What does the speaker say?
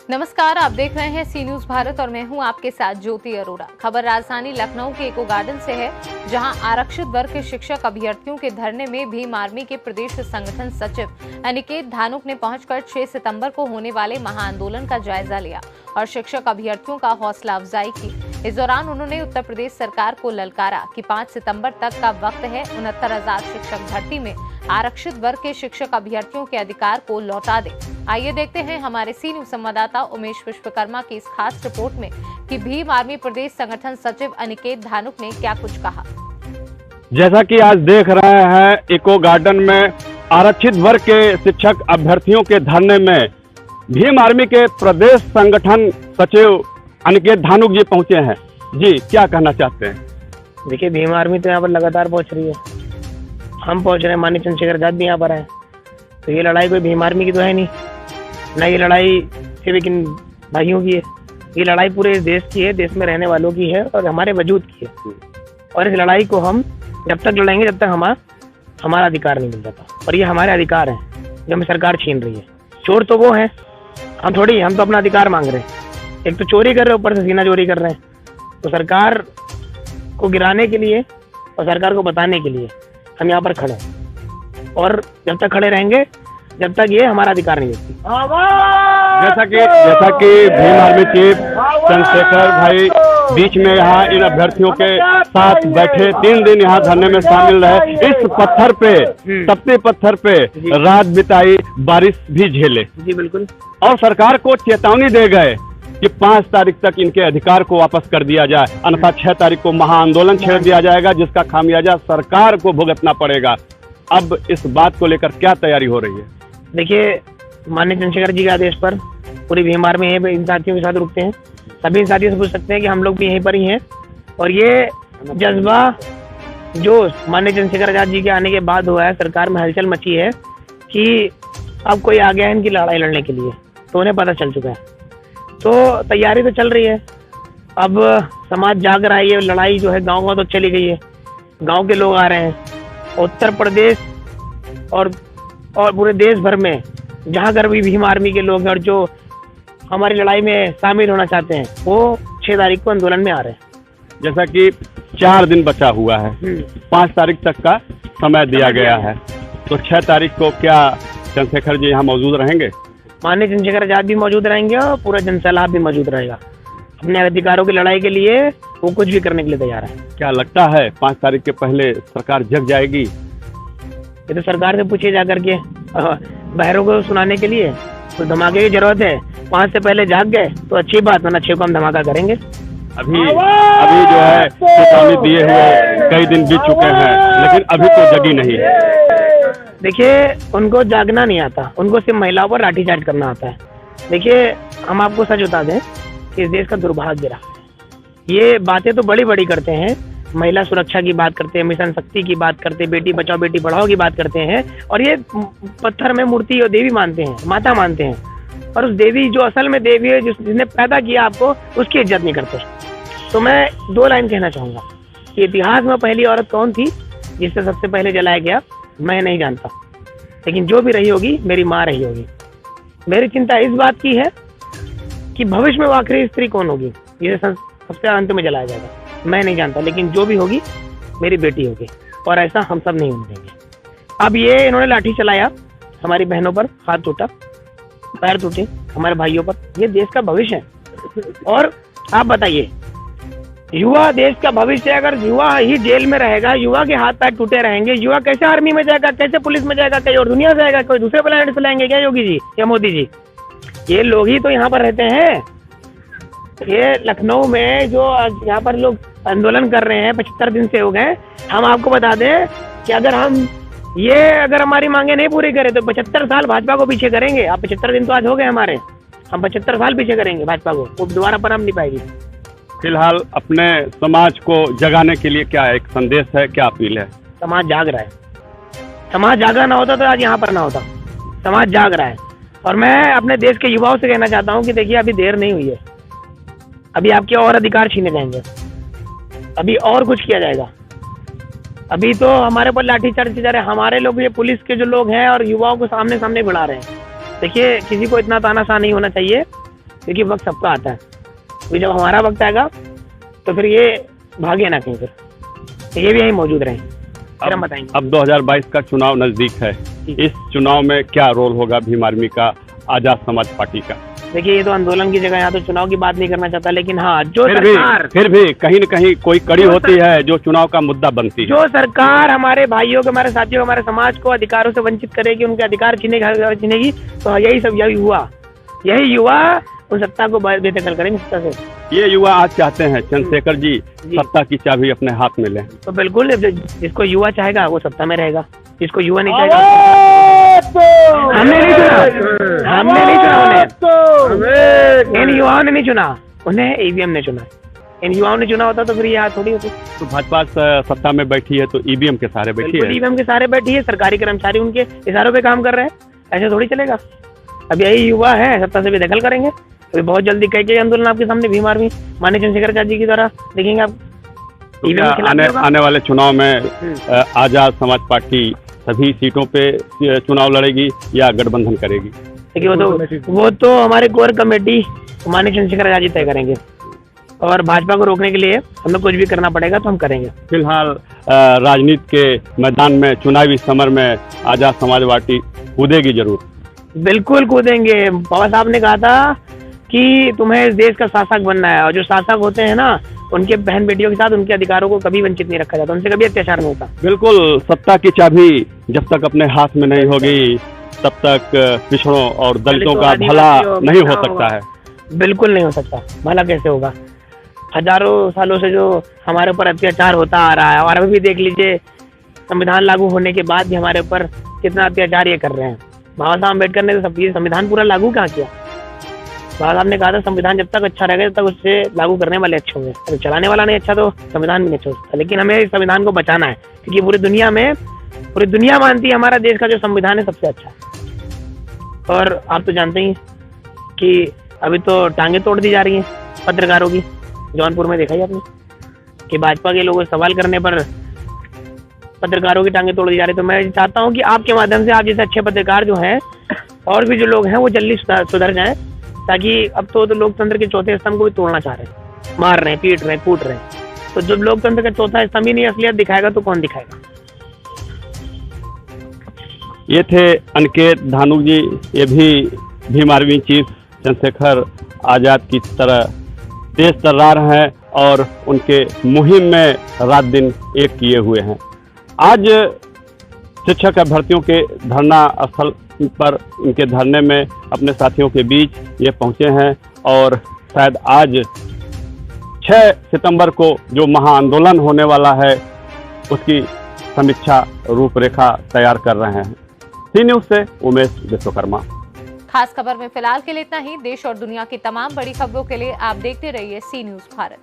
नमस्कार, आप देख रहे हैं सी न्यूज भारत और मैं हूं आपके साथ ज्योति अरोड़ा। खबर राजधानी लखनऊ के इको गार्डन से है, जहां आरक्षित वर्ग के शिक्षक अभ्यर्थियों के धरने में भीम आर्मी के प्रदेश संगठन सचिव अनिकेत धानुक ने पहुंचकर 6 सितंबर को होने वाले महाआंदोलन का जायजा लिया और शिक्षक अभ्यर्थियों का हौसला अफजाई की। इस दौरान उन्होंने उत्तर प्रदेश सरकार को ललकारा कि 5 सितंबर तक का वक्त है 69,000 शिक्षक भर्ती में आरक्षित वर्ग के शिक्षक अभ्यर्थियों के अधिकार को लौटा दे। आइए देखते हैं हमारे सी न्यूज संवाददाता उमेश विश्वकर्मा की इस खास रिपोर्ट में कि भीम आर्मी प्रदेश संगठन सचिव अनिकेत धानुक ने क्या कुछ कहा। जैसा कि आज देख रहे हैं इको गार्डन में आरक्षित वर्ग के शिक्षक अभ्यर्थियों के धरने में भीम आर्मी के प्रदेश संगठन सचिव अनिकेत धानुक जी पहुंचे हैं। जी, क्या कहना चाहते हैं? देखिए, भीम आर्मी तो यहाँ पर लगातार पहुंच रही है, हम पहुंच रहे हैं, माननीय चंद्रशेखर आजाद भी यहाँ पर है। तो ये लड़ाई कोई भीम आर्मी की तो है नहीं, ना ये लड़ाई सिर्फ इन भाइयों की है, ये लड़ाई पूरे देश की है, देश में रहने वालों की है और हमारे वजूद की है। और इस लड़ाई को हम जब तक लड़ेंगे जब तक हमारा अधिकार नहीं मिल जाता, और ये हमारे अधिकार हैं जो हमें सरकार छीन रही है। चोर तो वो हैं, हम थोड़ी, हम तो अपना अधिकार मांग रहे हैं। एक तो चोरी कर रहे हैं, ऊपर से सीना चोरी कर रहे हैं। तो सरकार को गिराने के लिए और सरकार को बताने के लिए हम यहाँ पर खड़े हैं, और जब तक खड़े रहेंगे जब तक ये हमारा अधिकार नहीं देती। जैसा कि भीम आर्मी चीफ चंद्रशेखर भाई बीच में यहाँ इन अभ्यर्थियों के साथ बैठे 3 दिन यहाँ धरने में शामिल रहे, इस पत्थर पे, तपते पत्थर पे रात बिताई, बारिश भी झेले। जी बिल्कुल। और सरकार को चेतावनी दे गए कि 5 तारीख तक इनके अधिकार को वापस कर दिया जाए, अन्यथा 6 तारीख को महाआंदोलन छेड़ दिया जाएगा, जिसका खामियाजा सरकार को भुगतना पड़ेगा। अब इस बात को लेकर क्या तैयारी हो रही है? देखिए, माननीय चंद्रशेखर जी के आदेश पर पूरी भीम आर्मी यहीं पे इन साथियों के साथ रुकते हैं। सभी इन साथियों से पूछ सकते हैं कि हम लोग भी यहीं पर ही हैं, और ये जज्बा जो माननीय चंद्रशेखर आजाद जी के आने के बाद हुआ है, सरकार में हलचल मची है कि अब कोई आ गया है इनकी लड़ाई लड़ने के लिए, तो उन्हें पता चल चुका है। तो तैयारी तो चल रही है, अब समाज जाग रहा है। ये लड़ाई जो है गाँव तो चली गई है, गाँव के लोग आ रहे हैं। उत्तर प्रदेश और पूरे देश भर में जहाँ अगर भी भीम आर्मी के लोग हैं और जो हमारी लड़ाई में शामिल होना चाहते हैं, वो 6 तारीख को आंदोलन में आ रहे हैं। जैसा कि 4 दिन बचा हुआ है, 5 तारीख तक का समय दिया गया है, तो 6 तारीख को क्या चंद्रशेखर जी यहाँ मौजूद रहेंगे? माननीय चंद्रशेखर आजाद भी मौजूद रहेंगे और पूरा जनसैलाब भी मौजूद रहेगा। अपने अधिकारों की लड़ाई के लिए वो कुछ भी करने के लिए तैयार है। क्या लगता है 5 तारीख के पहले सरकार जग जाएगी? ये तो सरकार से पूछिए जाकर के, बहरों को सुनाने के लिए तो धमाके की जरूरत है। 5 से पहले जाग गए तो अच्छी बात, वरना 6 को हम धमाका करेंगे। अभी जो है चेतावनी दिए हुए कई दिन बीत चुके हैं, लेकिन अभी तो जगी नहीं है। देखिए, उनको जागना नहीं आता, उनको सिर्फ महिलाओं पर लाठीचार्ज करना आता है। देखिए, हम आपको सच बता दें कि इस देश का दुर्भाग्य रहा है। ये बातें तो बड़ी बड़ी करते हैं, महिला सुरक्षा की बात करते हैं, मिशन शक्ति की बात करते हैं, बेटी बचाओ बेटी पढ़ाओ की बात करते हैं, और ये पत्थर में मूर्ति और देवी मानते हैं, माता मानते हैं, और उस देवी जो असल में देवी है, जिसने पैदा किया आपको, उसकी इज्जत नहीं करते। तो मैं 2 लाइन कहना चाहूँगा कि इतिहास में पहली औरत कौन थी जिससे सबसे पहले जलाया गया, मैं नहीं जानता, लेकिन जो भी रही होगी मेरी माँ रही होगी। मेरी चिंता इस बात की है कि भविष्य में वो आखिरी स्त्री कौन होगी जिसे सबसे अंत में जलाया जाएगा, मैं नहीं जानता, लेकिन जो भी होगी मेरी बेटी होगी, और ऐसा हम सब नहीं होने देंगे। अब ये इन्होंने लाठी चलाया, हमारी बहनों पर हाथ टूटा, पैर टूटे, हमारे भाइयों पर। ये देश का भविष्य है, और आप बताइए, युवा देश का भविष्य है। अगर युवा ही जेल में रहेगा, युवा के हाथ पैर टूटे रहेंगे, युवा कैसे आर्मी में जाएगा, कैसे पुलिस में जाएगा, कहीं और दुनिया से जाएगा, कोई दूसरे प्लेनेट से लाएंगे क्या योगी जी या मोदी जी? ये लोग ही तो यहाँ पर रहते हैं। ये लखनऊ में जो यहाँ पर लोग आंदोलन कर रहे हैं 75 दिन से हो गए। हम आपको बता दें कि अगर हमारी मांगे नहीं पूरी करें तो 75 साल भाजपा को पीछे करेंगे। आप 75 दिन तो आज हो गए हमारे, हम 75 साल पीछे करेंगे भाजपा को, वो दोबारा पनप नहीं पाएगी। फिलहाल अपने समाज को जगाने के लिए क्या एक संदेश है, क्या अपील है? समाज जाग रहा है, समाज जागा ना होता तो आज यहाँ पर ना होता। समाज जाग रहा है, और मैं अपने देश के युवाओं से कहना चाहता हूँ कि देखिए, अभी देर नहीं हुई है, अभी आपके और अधिकार छीने जाएंगे, अभी और कुछ किया जाएगा। अभी तो हमारे पर लाठीचार्ज किया जा रहा है, हमारे लोग, ये पुलिस के जो लोग हैं और युवाओं को सामने सामने भिड़ा रहे हैं। देखिए, किसी को इतना तानाशाह नहीं होना चाहिए क्योंकि वक्त सबका आता है। अभी जब हमारा वक्त आएगा तो फिर ये भागे ना कहीं, फिर ये भी यहीं मौजूद रहें, फिर हम बताएंगे। अब 2022 का चुनाव नजदीक है, इस चुनाव में क्या रोल होगा भीम आर्मी का, आजाद समाज पार्टी का? देखिए ये तो आंदोलन की जगह, यहाँ तो चुनाव की बात नहीं करना चाहता, लेकिन हाँ जो फिर भी कहीं न कहीं कोई कड़ी होती है जो चुनाव का मुद्दा बनती है। जो सरकार हमारे भाइयों को, हमारे साथियों, हमारे समाज को अधिकारों से वंचित करेगी, उनके अधिकार छीनेगी, तो यही युवा उन सत्ता को बेदखल करेंगे सत्ता से। ये युवा आज चाहते हैं चंद्रशेखर जी सत्ता की चाबी अपने हाथ में लें। तो बिल्कुल, जिसको युवा चाहेगा वो सत्ता में रहेगा, जिसको युवा नहीं चाहेगा हमने नहीं चुना उन्हें, इन युवाओं ने नहीं चुना उन्हें, ईवीएम ने चुना। इन युवाओं ने चुना होता तो फिर यहाँ थोड़ी होती। तो भाजपा सत्ता में बैठी है तो ईवीएम के सहारे बैठी है। ईवीएम के सहारे बैठी है, सरकारी कर्मचारी उनके इशारों पे काम कर रहे हैं, ऐसे थोड़ी चलेगा। अब यही युवा है सत्ता से बेदखल करेंगे, तो बहुत जल्दी कई आंदोलन आपके सामने भीम आर्मी माननीय चंद्रशेखर जी की द्वारा देखेंगे आप। तो आने वाले चुनाव में आजाद समाज पार्टी सभी सीटों पे चुनाव लड़ेगी या गठबंधन करेगी? देखिए वो तो हमारे कोर कमेटी माननीय चंद्रशेखर आजाद जी तय करेंगे, और भाजपा को रोकने के लिए हमें कुछ भी करना पड़ेगा तो हम करेंगे। फिलहाल राजनीति के मैदान में, चुनावी समर में आजाद समाज पार्टी कूदेगी जरूर? बिल्कुल कूदेंगे। बाबा साहब ने कहा था कि तुम्हें इस देश का शासक बनना है, और जो शासक होते हैं ना, उनके बहन बेटियों के साथ उनके अधिकारों को कभी वंचित नहीं रखा जाता, उनसे कभी अत्याचार नहीं होता। बिल्कुल, सत्ता की चाबी जब तक अपने हाथ में नहीं होगी तब तक पिछड़ों और दलितों का भला नहीं हो सकता है। बिल्कुल नहीं हो सकता, भला कैसे होगा? हजारों सालों से जो हमारे ऊपर अत्याचार होता आ रहा है, और अभी भी देख लीजिए संविधान लागू होने के बाद भी हमारे ऊपर कितना अत्याचार ये कर रहे हैं। बाबा साहब अम्बेडकर ने तो संविधान पूरा लागू कहाँ किया? बाबा साहब ने कहा था संविधान जब तक अच्छा रहेगा तब तक उससे लागू करने वाले अच्छे होंगे, अगर चलाने वाला नहीं अच्छा तो संविधान भी नहीं अच्छा होता। लेकिन हमें इस संविधान को बचाना है, क्योंकि पूरी दुनिया मानती है हमारा देश का जो संविधान है सबसे अच्छा है। और आप तो जानते ही कि अभी तो टांगे तोड़ दी जा रही हैं पत्रकारों की। जौनपुर में देखा ही आपने कि भाजपा के लोगों से सवाल करने पर पत्रकारों की टांगे तोड़ दी जा रही। तो मैं चाहता हूं कि आपके माध्यम से आप जैसे अच्छे पत्रकार जो हैं और भी जो लोग हैं वो जल्दी सुधर जाएं, ताकि अब तो लोकतंत्र के चौथे स्तंभ को भी तोड़ना चाह रहे हैं, मार रहे हैं, पीट रहे हैं, कूट रहे हैं। तो जब लोकतंत्र का चौथा स्तंभ ही नहीं असलियत दिखाएगा तो कौन दिखाएगा? ये थे अनिकेत धानुक जी, ये भी भीम आर्मी चीफ चंद्रशेखर आजाद की तरह देश तर्रार हैं और उनके मुहिम में रात दिन एक किए हुए हैं। आज शिक्षक अभ्यर्थियों के धरना स्थल पर इनके धरने में अपने साथियों के बीच ये पहुंचे हैं, और शायद आज 6 सितंबर को जो महाआंदोलन होने वाला है उसकी समीक्षा रूपरेखा तैयार कर रहे हैं। सी न्यूज़ से उमेश विश्वकर्मा। खास खबर में फिलहाल के लिए इतना ही। देश और दुनिया की तमाम बड़ी खबरों के लिए आप देखते रहिए सी न्यूज़ भारत।